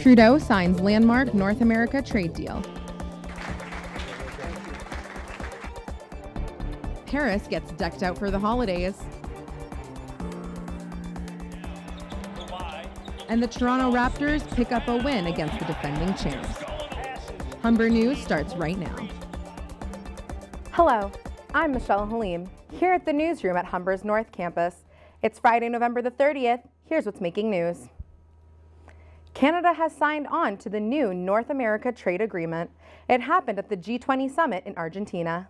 Trudeau signs landmark North America trade deal. Paris gets decked out for the holidays. And the Toronto Raptors pick up a win against the defending champs. Humber News starts right now. Hello, I'm Michelle Halim, here at the newsroom at Humber's North Campus. It's Friday, November the 30th. Here's what's making news. Canada has signed on to the new North America Trade Agreement. It happened at the G20 summit in Argentina.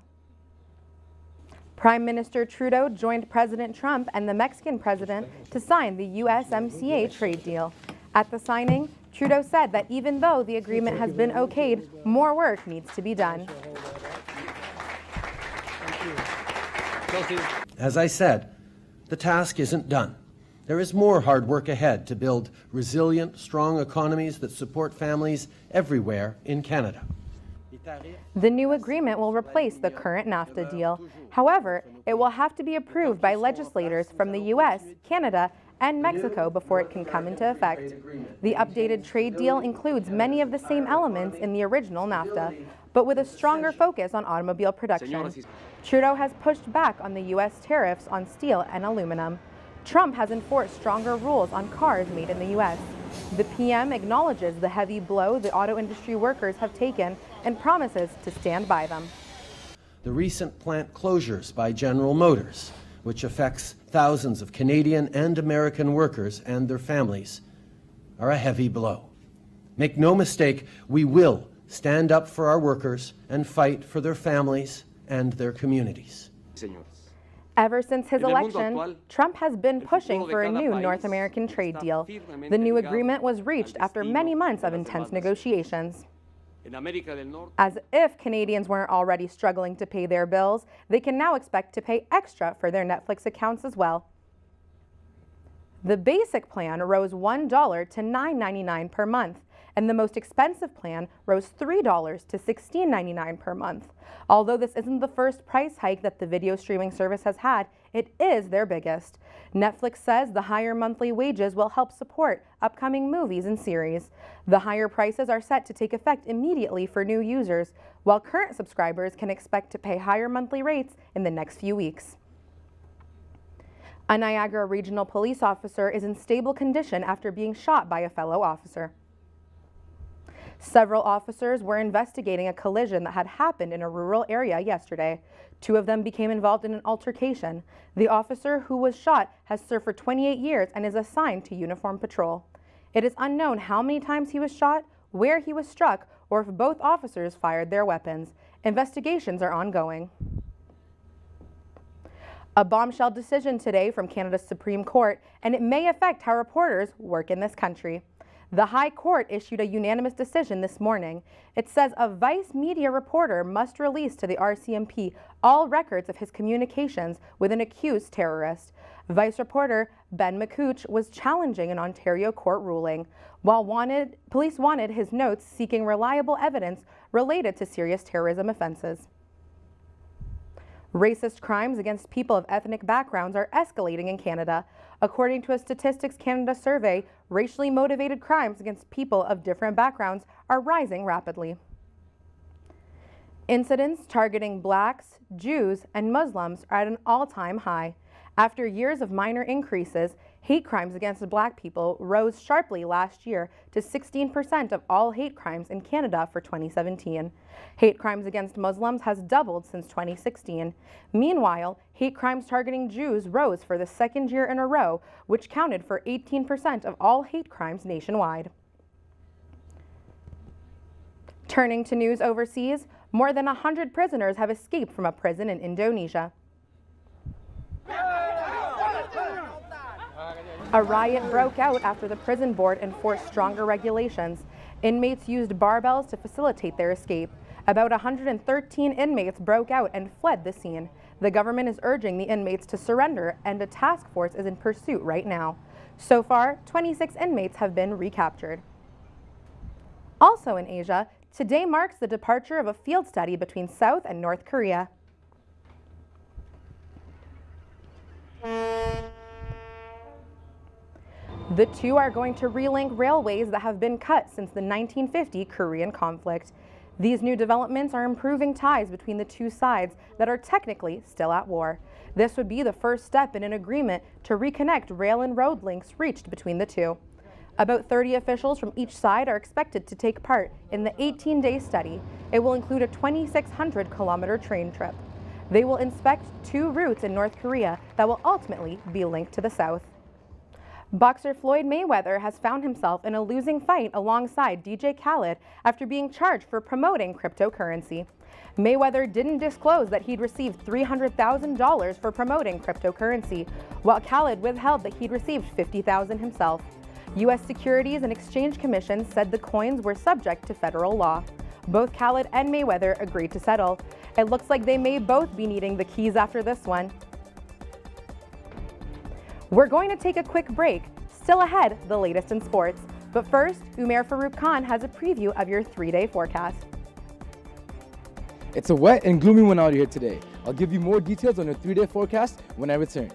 Prime Minister Trudeau joined President Trump and the Mexican president to sign the USMCA trade deal. At the signing, Trudeau said that even though the agreement has been okayed, more work needs to be done. As I said, the task isn't done. There is more hard work ahead to build resilient, strong economies that support families everywhere in Canada. The new agreement will replace the current NAFTA deal. However, it will have to be approved by legislators from the U.S., Canada, and Mexico before it can come into effect. The updated trade deal includes many of the same elements in the original NAFTA, but with a stronger focus on automobile production. Trudeau has pushed back on the U.S. tariffs on steel and aluminum. Trump has enforced stronger rules on cars made in the U.S. The PM acknowledges the heavy blow the auto industry workers have taken and promises to stand by them. The recent plant closures by General Motors, which affects thousands of Canadian and American workers and their families, are a heavy blow. Make no mistake, we will stand up for our workers and fight for their families and their communities. Ever since his election, Trump has been pushing for a new North American trade deal. The new agreement was reached after many months of intense negotiations. As if Canadians weren't already struggling to pay their bills, they can now expect to pay extra for their Netflix accounts as well. The basic plan rose $1 to $9.99 per month, and the most expensive plan rose $3 to $16.99 per month. Although this isn't the first price hike that the video streaming service has had, it is their biggest. Netflix says the higher monthly wages will help support upcoming movies and series. The higher prices are set to take effect immediately for new users, while current subscribers can expect to pay higher monthly rates in the next few weeks. A Niagara Regional Police officer is in stable condition after being shot by a fellow officer. Several officers were investigating a collision that had happened in a rural area yesterday. 2 of them became involved in an altercation. The officer who was shot has served for 28 years and is assigned to uniform patrol. It is unknown how many times he was shot, where he was struck, or if both officers fired their weapons. Investigations are ongoing. A bombshell decision today from Canada's Supreme Court, and it may affect how reporters work in this country. The High Court issued a unanimous decision this morning. It says a Vice media reporter must release to the RCMP all records of his communications with an accused terrorist. Vice reporter Ben McCouch was challenging an Ontario court ruling, while police wanted his notes seeking reliable evidence related to serious terrorism offenses. Racist crimes against people of ethnic backgrounds are escalating in Canada. According to a Statistics Canada survey, racially motivated crimes against people of different backgrounds are rising rapidly. Incidents targeting Blacks, Jews, and Muslims are at an all-time high. After years of minor increases, hate crimes against Black people rose sharply last year to 16% of all hate crimes in Canada for 2017. Hate crimes against Muslims has doubled since 2016. Meanwhile, hate crimes targeting Jews rose for the second year in a row, which counted for 18% of all hate crimes nationwide. Turning to news overseas, more than 100 prisoners have escaped from a prison in Indonesia. A riot broke out after the prison board enforced stronger regulations. Inmates used barbells to facilitate their escape. About 113 inmates broke out and fled the scene. The government is urging the inmates to surrender, and a task force is in pursuit right now. So far, 26 inmates have been recaptured. Also in Asia, today marks the departure of a field study between South and North Korea. The two are going to relink railways that have been cut since the 1950 Korean conflict. These new developments are improving ties between the two sides that are technically still at war. This would be the first step in an agreement to reconnect rail and road links reached between the two. About 30 officials from each side are expected to take part in the 18-day study. It will include a 2,600-kilometer train trip. They will inspect two routes in North Korea that will ultimately be linked to the south. Boxer Floyd Mayweather has found himself in a losing fight alongside DJ Khaled after being charged for promoting cryptocurrency. Mayweather didn't disclose that he'd received $300,000 for promoting cryptocurrency, while Khaled withheld that he'd received $50,000 himself. U.S. Securities and Exchange Commission said the coins were subject to federal law. Both Khaled and Mayweather agreed to settle. It looks like they may both be needing the keys after this one. We're going to take a quick break. Still ahead, the latest in sports. But first, Umair Farouk Khan has a preview of your 3-day forecast. It's a wet and gloomy one out here today. I'll give you more details on your 3-day forecast when I return.